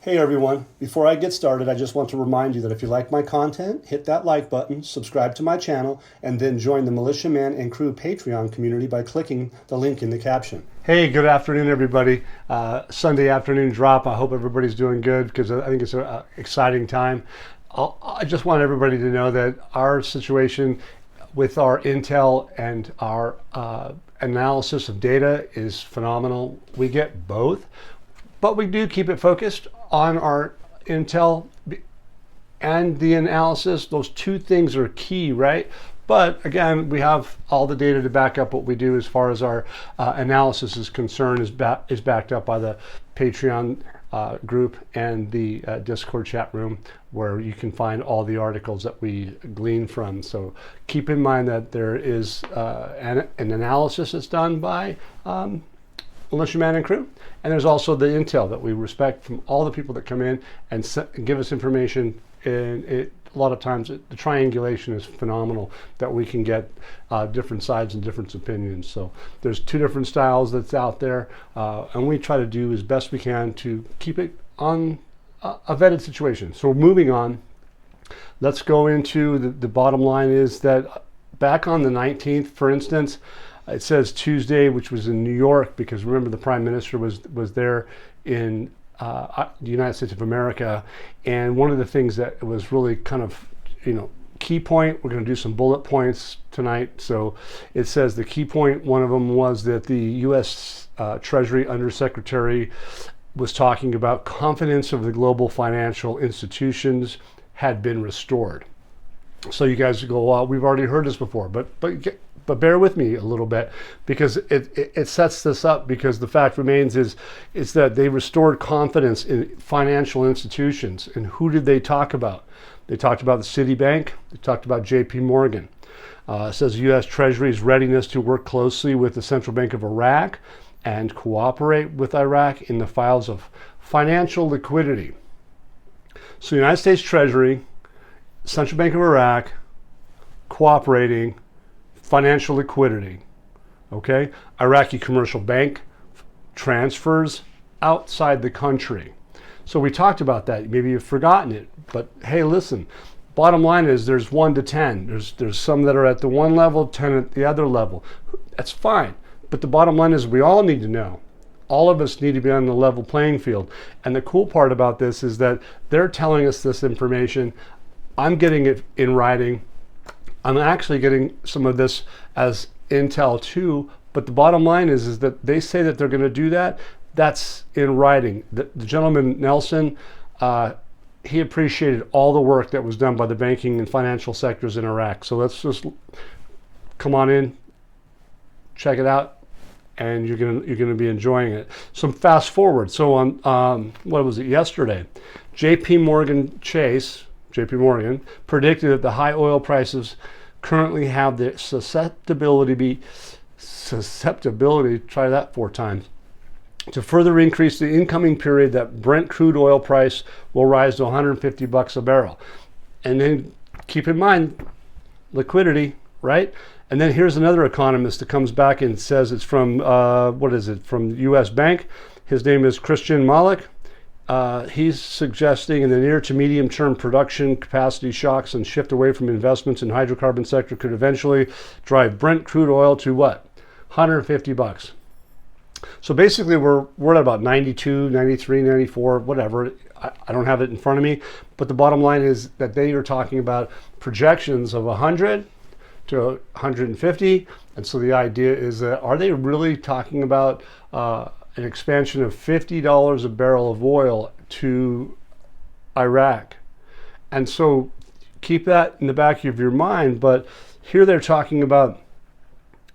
Hey everyone, before I get started, I just want to remind you that if you like my content, hit that like button, subscribe to my channel, and then join the Militiaman and Crew Patreon community by clicking the link in the caption. Hey, good afternoon everybody. Sunday afternoon drop. I hope everybody's doing good because I think it's an exciting time. I just want everybody to know that our situation with our intel and our analysis of data is phenomenal. We get both, but we do keep it focused on our intel and the analysis. Those two things are key, right? But again, we have all the data to back up what we do as far as our analysis is concerned, is backed up by the Patreon group and the Discord chat room, where you can find all the articles that we glean from. So keep in mind that there is an analysis that's done by Militiaman and Crew, and there's also the intel that we respect from all the people that come in and give us information. And a lot of times the triangulation is phenomenal, that we can get different sides and different opinions. So there's two different styles that's out there, and we try to do as best we can to keep it on a vetted situation. So moving on, let's go into the bottom line is that back on the 19th, for instance, it says Tuesday, which was in New York, because remember the Prime Minister was there in the United States of America. And one of the things that was really kind of, key point, we're going to do some bullet points tonight. So it says the key point, one of them was that the U.S. Treasury Undersecretary was talking about confidence of the global financial institutions had been restored. So you guys go, well, we've already heard this before, but bear with me a little bit, because it sets this up, because the fact remains is that they restored confidence in financial institutions. And who did they talk about? They talked about the Citibank. They talked about JP Morgan. It says U.S. Treasury's readiness to work closely with the Central Bank of Iraq and cooperate with Iraq in the files of financial liquidity. So United States Treasury, Central Bank of Iraq, cooperating, financial liquidity, okay? Iraqi commercial bank transfers outside the country. So we talked about that. Maybe you've forgotten it, but hey, listen, bottom line is there's 1 to 10. There's some that are at the one level, 10 at the other level. That's fine. But the bottom line is we all need to know. All of us need to be on the level playing field. And the cool part about this is that they're telling us this information. I'm getting it in writing. I'm actually getting some of this as intel too, but the bottom line is that they say that they're going to do that. That's in writing. The gentleman Nelson, he appreciated all the work that was done by the banking and financial sectors in Iraq. So let's just come on in, check it out, and you're gonna be enjoying it. So fast forward. So on what was it, yesterday? JP Morgan predicted that the high oil prices currently have the susceptibility, try that 4 times, to further increase the incoming period that Brent crude oil price will rise to $150 a barrel. And then keep in mind, liquidity, right? And then here's another economist that comes back and says it's from, from the U.S. Bank. His name is Christian Malik. He's suggesting in the near to medium term production capacity shocks and shift away from investments in hydrocarbon sector could eventually drive Brent crude oil to what? $150. So basically we're at about 92, 93, 94, whatever. I don't have it in front of me, but the bottom line is that they are talking about projections of 100 to 150. And so the idea is that, are they really talking about an expansion of $50 a barrel of oil to Iraq? And so keep that in the back of your mind. But here they're talking about,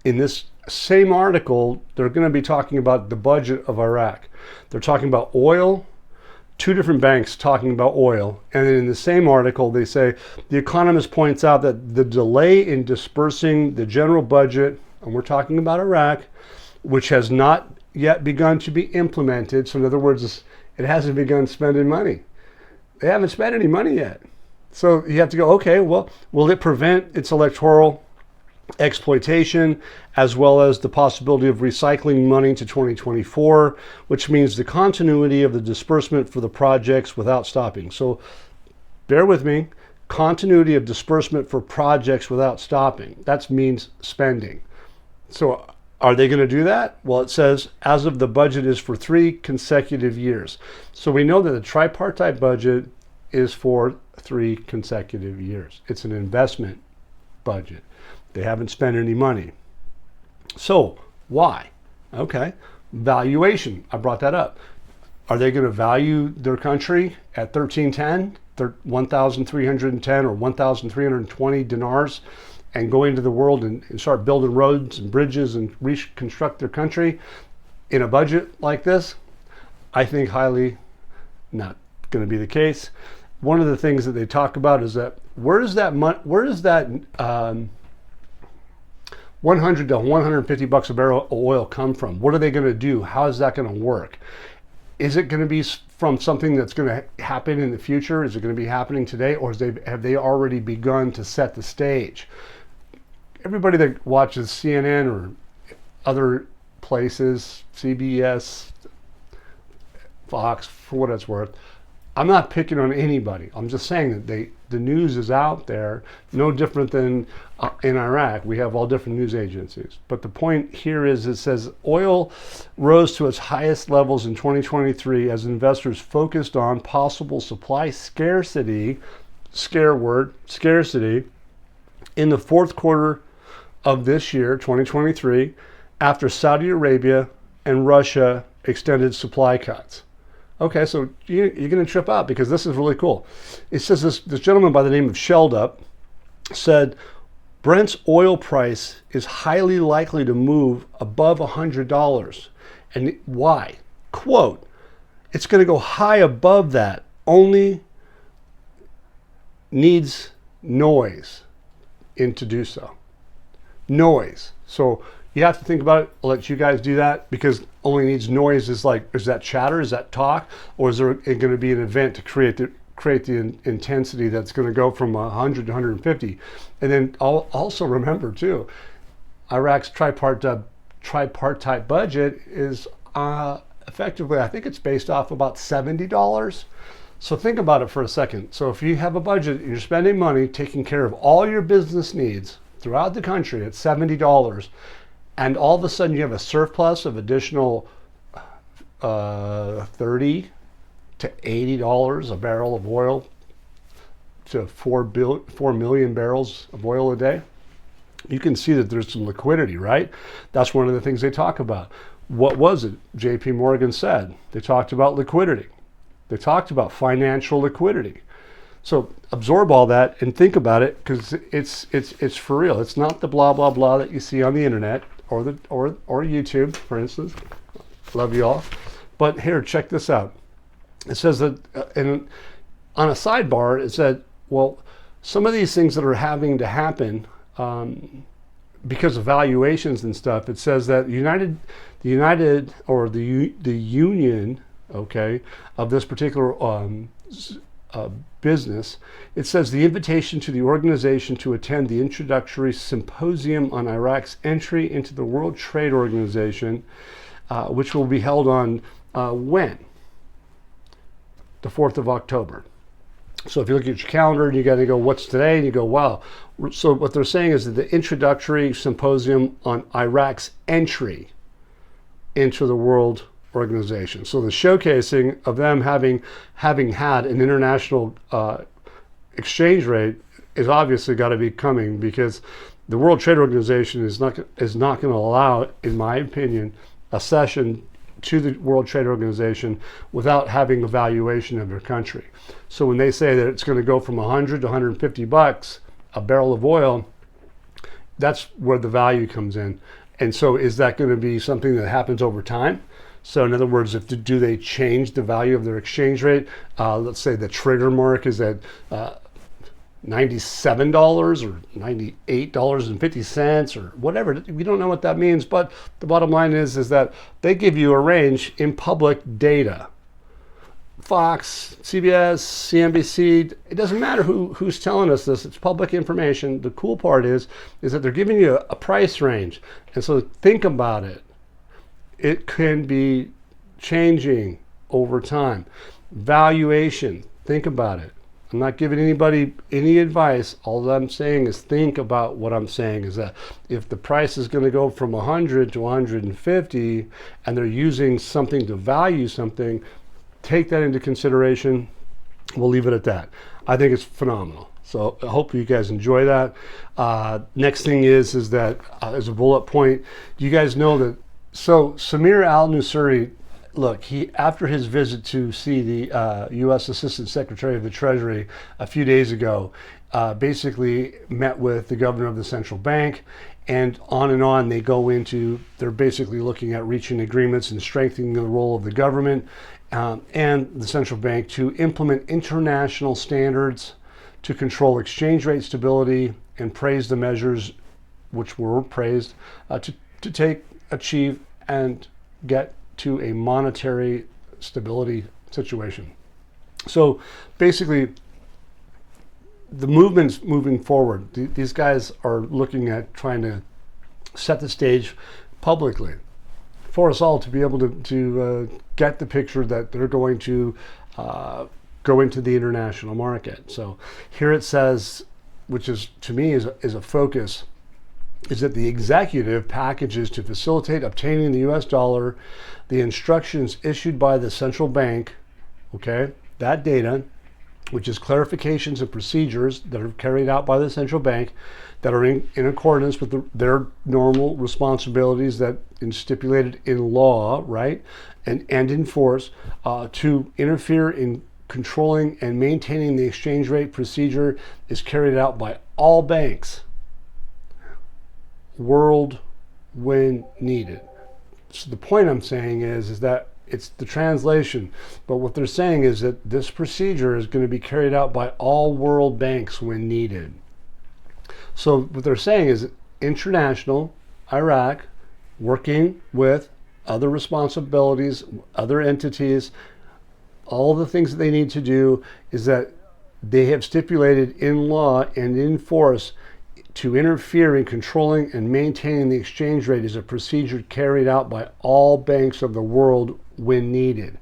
in this same article, they're going to be talking about the budget of Iraq. They're talking about oil, 2 different banks talking about oil. And then in the same article, they say, the economist points out that the delay in dispersing the general budget, and we're talking about Iraq, which has not yet begun to be implemented. So in other words, it hasn't begun spending money. They haven't spent any money yet. So you have to go, okay, well, will it prevent its electoral exploitation, as well as the possibility of recycling money to 2024, which means the continuity of the disbursement for the projects without stopping. So bear with me, continuity of disbursement for projects without stopping. That means spending. So are they going to do that? Well, it says as of the budget is for 3 consecutive years. So we know that the tripartite budget is for 3 consecutive years. It's an investment budget. They haven't spent any money. So why? Okay, valuation. I brought that up. Are they going to value their country at 1310, 1,310 or 1,320 dinars and go into the world and start building roads and bridges and reconstruct their country in a budget like this? I think highly not going to be the case. One of the things that they talk about is that where does that 100 to 150 bucks a barrel of oil come from? What are they going to do? How is that going to work? Is it going to be from something that's going to happen in the future? Is it going to be happening today, or have they already begun to set the stage? Everybody that watches CNN or other places, CBS, Fox, for what it's worth, I'm not picking on anybody. I'm just saying that the news is out there, no different than in Iraq. We have all different news agencies. But the point here is it says oil rose to its highest levels in 2023 as investors focused on possible supply scarcity, scare word, scarcity, in the fourth quarter of this year, 2023, after Saudi Arabia and Russia extended supply cuts. Okay, so you're going to trip out because this is really cool. It says this gentleman by the name of Sheldup said, Brent's oil price is highly likely to move above $100. And why? Quote, it's going to go high above that, only needs noise to do so. Noise. So you have to think about it. I'll let you guys do that because only needs noise is like, is that chatter? Is that talk? Or is there going to be an event to create the intensity that's going to go from 100 to 150? And then also remember too, Iraq's tripartite budget is effectively, I think it's based off about $70. So think about it for a second. So if you have a budget and you're spending money taking care of all your business needs throughout the country at $70, and all of a sudden you have a surplus of additional $30 to $80 a barrel of oil to 4 million barrels of oil a day, you can see that there's some liquidity, right? That's one of the things they talk about. What was it JP Morgan said? They talked about liquidity. They talked about financial liquidity. So absorb all that and think about it because it's for real. It's not the blah, blah, blah that you see on the internet or YouTube, for instance. Love you all. But here, check this out. It says that on a sidebar, it said, well, some of these things that are having to happen because of valuations and stuff, it says that the union, okay, of this particular business, it says the invitation to the organization to attend the introductory symposium on Iraq's entry into the World Trade Organization, which will be held on when? The 4th of October. So if you look at your calendar and you got to go, what's today? And you go, wow. So what they're saying is that the introductory symposium on Iraq's entry into the World Organization. So the showcasing of them having had an international exchange rate is obviously got to be coming because the World Trade Organization is not going to allow, in my opinion, a session to the World Trade Organization without having a valuation of their country. So when they say that it's going to go from 100 to 150 bucks a barrel of oil, that's where the value comes in. And so is that going to be something that happens over time? So in other words, do they change the value of their exchange rate? Let's say the trigger mark is at $97 or $98.50 or whatever. We don't know what that means, but the bottom line is that they give you a range in public data Fox, CBS, CNBC, it doesn't matter who's telling us this. It's public information. The cool part is that they're giving you a price range. And so think about it. It can be changing over time. Valuation, think about it. I'm not giving anybody any advice. All I'm saying is think about what I'm saying is that if the price is going to go from 100 to 150 and they're using something to value something, take that into consideration. We'll leave it at that. I think it's phenomenal. So I hope you guys enjoy that. Next thing is that as a bullet point, you guys know that, so Samir al-Nusri, look, he, after his visit to see the U.S. Assistant Secretary of the Treasury a few days ago, basically met with the governor of the central bank, and on they go into, they're basically looking at reaching agreements and strengthening the role of the government and the central bank to implement international standards to control exchange rate stability and praise the measures which were praised to achieve and get to a monetary stability situation. So basically, the movement's moving forward. These guys are looking at trying to set the stage publicly for us all to be able to get the picture that they're going to go into the international market. So here it says, which is to me is a focus, is that the executive packages to facilitate obtaining the US dollar, the instructions issued by the central bank, okay, that data, which is clarifications of procedures that are carried out by the central bank that are in accordance with their normal responsibilities that are stipulated in law, right, and in force, to interfere in controlling and maintaining the exchange rate procedure is carried out by all banks world when needed. So the point I'm saying is that it's the translation, but what they're saying is that this procedure is going to be carried out by all world banks when needed. So what they're saying is international, Iraq, working with other responsibilities, other entities, all the things that they need to do is that they have stipulated in law and in force to interfere in controlling and maintaining the exchange rate is a procedure carried out by all banks of the world when needed.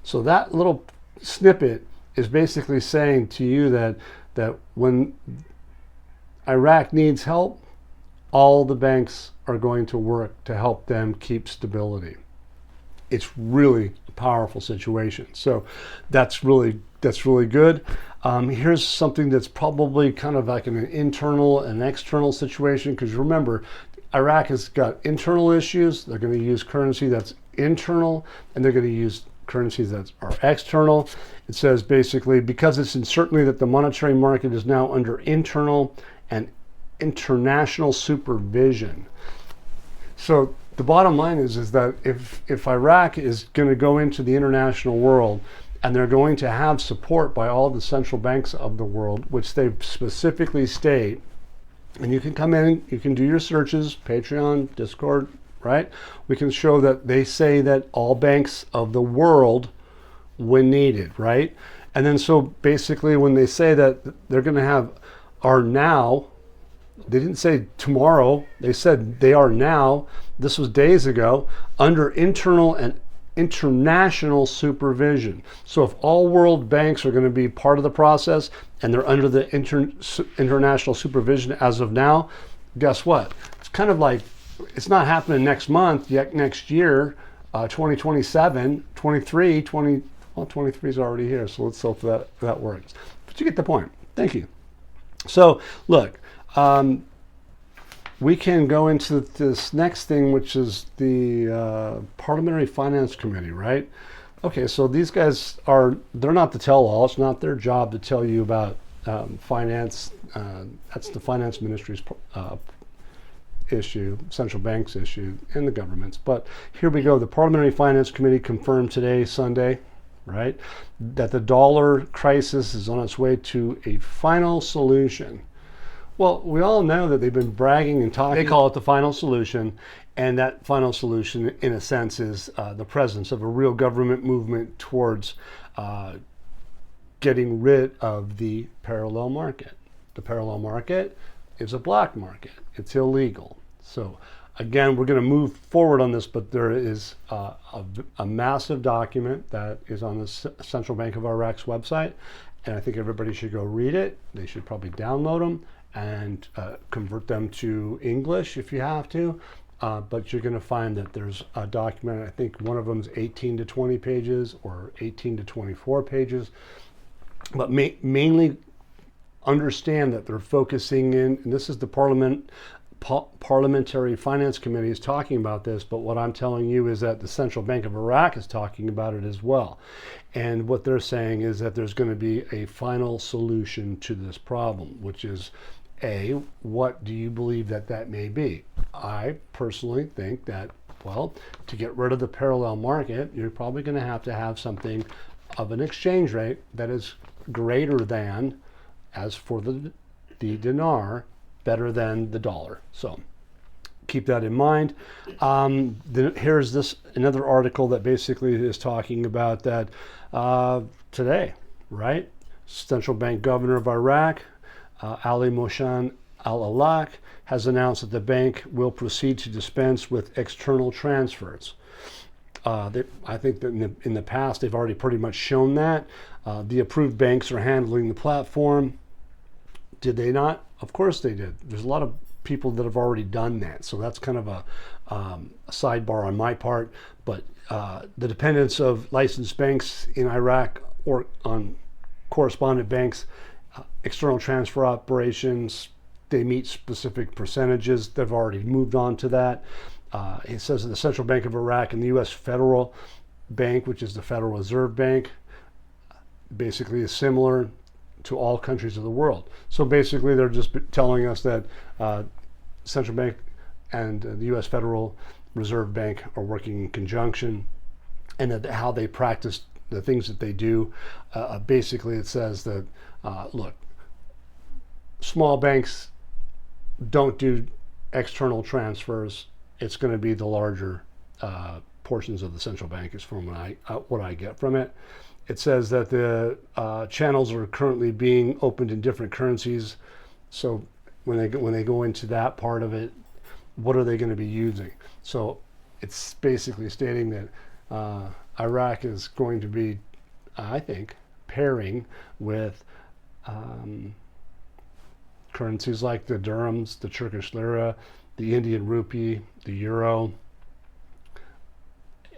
So that little snippet is basically saying to you that when Iraq needs help, all the banks are going to work to help them keep stability. It's really a powerful situation. So that's really good. Here's something that's probably kind of like an internal and external situation, because remember, Iraq has got internal issues. They're going to use currency that's internal, and they're going to use currencies that are external. It says basically, because it's certainly that the monetary market is now under internal and international supervision. So the bottom line is that if Iraq is going to go into the international world and they're going to have support by all the central banks of the world, which they specifically state, and you can come in, you can do your searches, Patreon, Discord, right? We can show that they say that all banks of the world when needed, right? And then so basically when they say that they're going to have are now, they didn't say tomorrow, they said they are now, this was days ago, under internal and international supervision. So if all world banks are going to be part of the process and they're under the international supervision as of now, guess what? It's kind of like, it's not happening next month, yet next year, 2027, 23, 20, well, 23 is already here, so let's hope that works. But you get the point. Thank you. So look, we can go into this next thing, which is the Parliamentary Finance Committee, right? Okay, so these guys they're not the tell-all. It's not their job to tell you about finance. That's the finance ministry's issue, central bank's issue, and the government's. But here we go. The Parliamentary Finance Committee confirmed today, Sunday, right, that the dollar crisis is on its way to a final solution. Well, we all know that they've been bragging and talking. They call it the final solution, and that final solution, in a sense, is the presence of a real government movement towards getting rid of the parallel market. The parallel market is a black market. It's illegal. So again, we're going to move forward on this, but there is a massive document that is on the Central Bank of Iraq's website, and I think everybody should go read it. They should probably download them and convert them to English if you have to. But you're going to find that there's a document, I think one of them is 18 to 20 pages or 18 to 24 pages, but mainly understand that they're focusing in, and this is the Parliamentary Finance Committee is talking about this, but what I'm telling you is that the Central Bank of Iraq is talking about it as well. And what they're saying is that there's going to be a final solution to this problem, which is, A, what do you believe that that may be? I personally think that, well, to get rid of the parallel market, you're probably going to have something of an exchange rate that is greater than, as for the dinar, better than the dollar. So keep that in mind. Here's another article that basically is talking about that today, right? Central Bank Governor of Iraq, Ali Moshan Al-Alak, has announced that the bank will proceed to dispense with external transfers. I think that in the past they've already pretty much shown that. The approved banks are handling the platform. Did they not? Of course they did. There's a lot of people that have already done that. So that's kind of a sidebar on my part. But the dependence of licensed banks in Iraq or on correspondent banks, external transfer operations, they meet specific percentages. They've already moved on to that. It says that the Central Bank of Iraq and the U.S. Federal Bank, which is the Federal Reserve Bank, basically is similar to all countries of the world. So basically they're just telling us that Central Bank and the U.S. Federal Reserve Bank are working in conjunction, and that how they practice the things that they do. Basically it says that, look, small banks don't do external transfers. It's going to be the larger portions of the central bank is from what I get from it. It says that the channels are currently being opened in different currencies. So when they go into that part of it, what are they going to be using? So it's basically stating that Iraq is going to be, I think, pairing with currencies like the dirhams, the Turkish lira, the Indian rupee, the euro.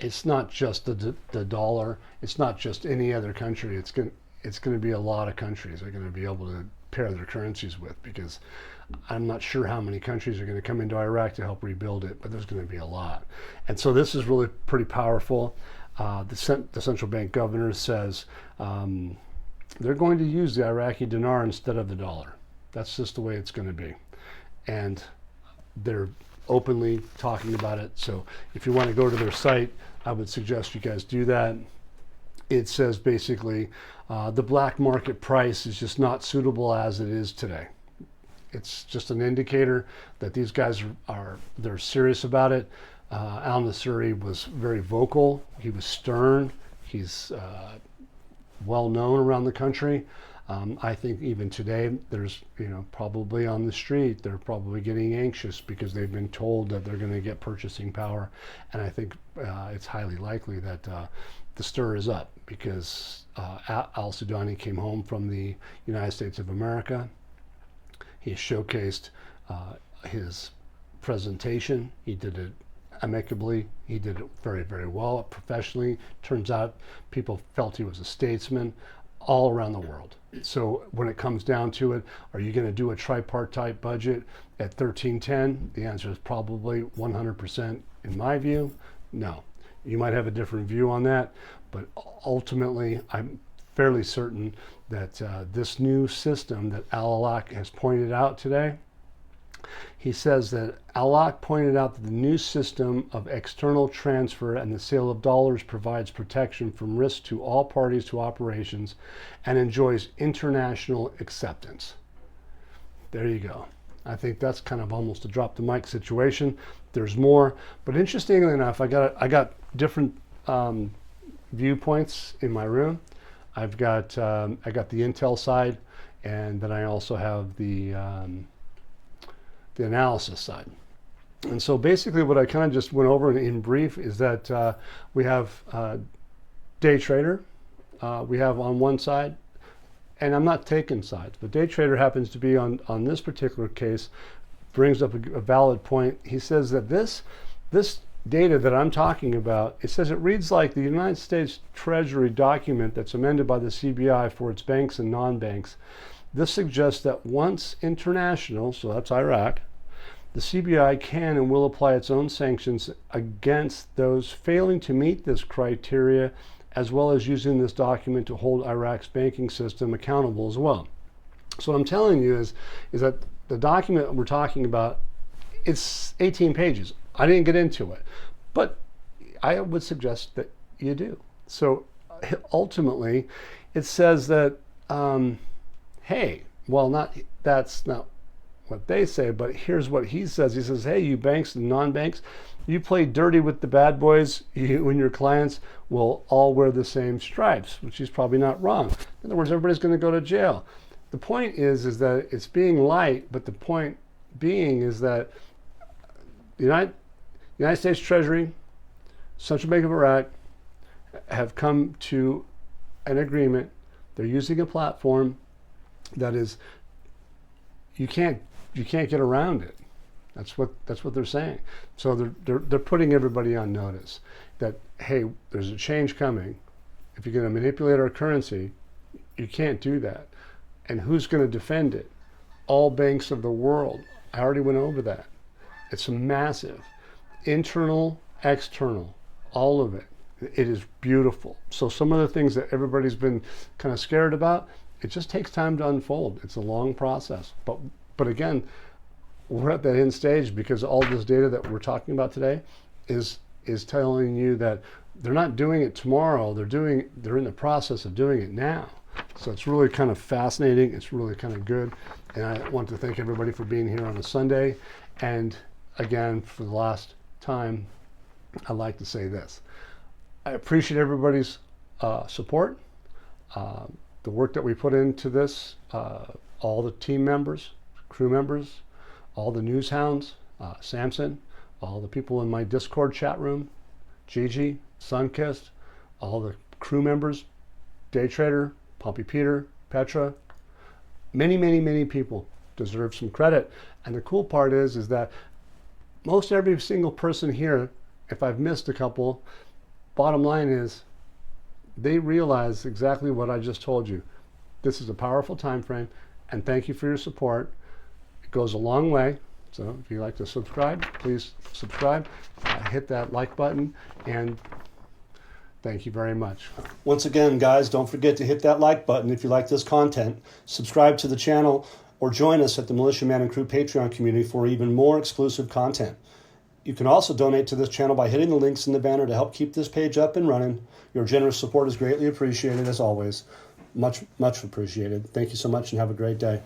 It's not just the dollar. It's not just any other country. It's going to be a lot of countries are going to be able to pair their currencies with, because I'm not sure how many countries are going to come into Iraq to help rebuild it, but there's going to be a lot. And so this is really pretty powerful. The central bank governor says they're going to use the Iraqi dinar instead of the dollar. That's just the way it's going to be. And they're openly talking about it. So if you want to go to their site, I would suggest you guys do that. It says basically the black market price is just not suitable as it is today. It's just an indicator that these guys they're serious about it. Al Nasiri was very vocal. He was stern. He's well known around the country. I think even today, there's, probably on the street, they're probably getting anxious because they've been told that they're going to get purchasing power. And I think it's highly likely that the stir is up because al-Sudani came home from the United States of America. He showcased his presentation. He did it amicably. He did it very, very well, professionally. Turns out people felt he was a statesman all around the world. So when it comes down to it, are you going to do a tripartite budget at 1310? The answer is probably 100%, in my view, no. You might have a different view on that, but ultimately, I'm fairly certain that this new system that Al-Alak has pointed out today, he says that Al-Alak pointed out that the new system of external transfer and the sale of dollars provides protection from risk to all parties to operations and enjoys international acceptance. There you go. I think that's kind of almost a drop the mic situation. There's more, but interestingly enough, I got different viewpoints in my room. I got the Intel side, and then I also have the analysis side. And so basically what I kind of just went over in brief is that we have day trader, we have on one side, and I'm not taking sides, but day trader happens to be on this particular case, brings up a valid point. He says that this data that I'm talking about, it says it reads like the United States Treasury document that's amended by the CBI for its banks and non-banks. This suggests that once international, so that's Iraq, the CBI can and will apply its own sanctions against those failing to meet this criteria, as well as using this document to hold Iraq's banking system accountable as well. So what I'm telling you is that the document we're talking about, it's 18 pages. I didn't get into it, but I would suggest that you do. So ultimately, it says that, hey, well, that's not what they say, but here's what he says. He says, hey, you banks and non-banks, you play dirty with the bad boys, you and your clients will all wear the same stripes, which is probably not wrong. In other words, everybody's going to go to jail. The point is that it's being light, but the point being is that the United States Treasury, Central Bank of Iraq have come to an agreement. They're using a platform that is, you can't get around it. That's what they're saying. So they're putting everybody on notice that, hey, there's a change coming. If you're going to manipulate our currency, you can't do that. And who's going to defend it? All banks of the world. I already went over that. It's massive. Internal, external, all of it. It is beautiful. So some of the things that everybody's been kind of scared about, it just takes time to unfold. It's a long process. But again, we're at that end stage because all this data that we're talking about today is telling you that they're not doing it tomorrow. They're in the process of doing it now. So it's really kind of fascinating. It's really kind of good. And I want to thank everybody for being here on a Sunday. And again, for the last time, I'd like to say this. I appreciate everybody's support, the work that we put into this, all the team members, crew members, all the news hounds, Samson, all the people in my Discord chat room, Gigi, Sunkist, all the crew members, Day Trader, Pompey Peter, Petra, many people deserve some credit. And the cool part is that most every single person here, if I've missed a couple, bottom line is they realize exactly what I just told you. This is a powerful time frame, and thank you for your support. It goes a long way. So if you'd like to subscribe, please subscribe, hit that like button, and thank you very much. Once again, guys, don't forget to hit that like button if you like this content. Subscribe to the channel or join us at the Militia Man and Crew Patreon community for even more exclusive content. You can also donate to this channel by hitting the links in the banner to help keep this page up and running. Your generous support is greatly appreciated, as always. Much appreciated. Thank you so much and have a great day.